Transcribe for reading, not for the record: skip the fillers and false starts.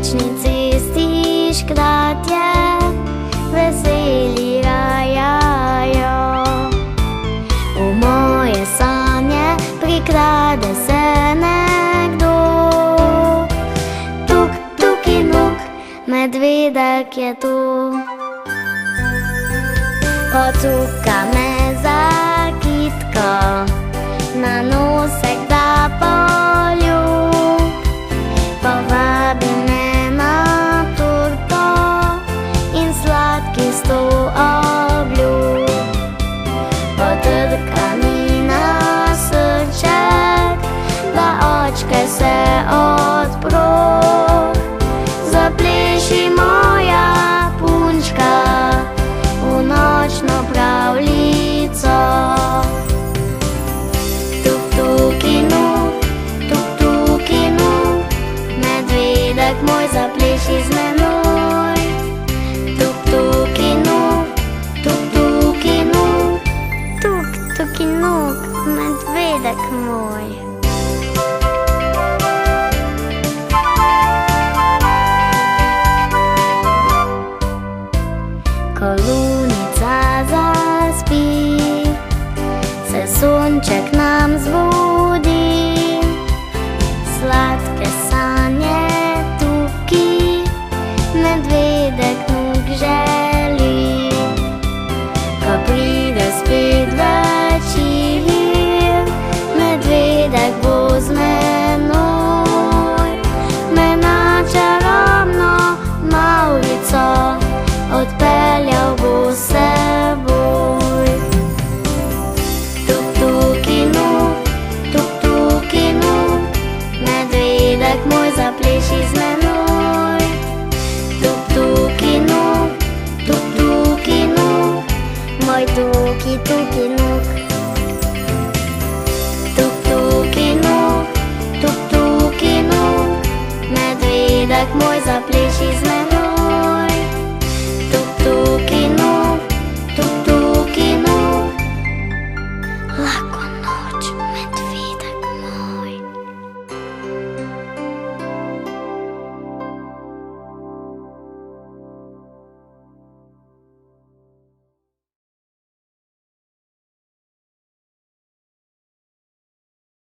Ключниці стіжкратє, веселі раяю. У моє сання прикраде се некdo. Тук, тук і нук, медведek je tu. Pocúka me za kytko, na nosek dá poľub. Povábi me na turto, in sladký stôl obľúb. Potrka mi na srček, da očke se odprú. Zapleši moja punčka u nočno pravljico. Tuk, tuk i nuk, medvedek moj, zapleši z menoj. Tuk, tuk i nuk, medvedek moj. Ko lunica zaspi, se sonček nam zbudi. Sladke sanje tuki, medvedek nuk želi. Ko pride spet večer, medvedek bo z menoj. Me na čarobno mavrico odpeljal bo s seboj. Tuk, tuk i nuk, medvedek moj, zapleši z menoj. Tuk, tuk i nuk, moj tuki nuk. Tuk, tuk i nuk, medvedek moj, zapleši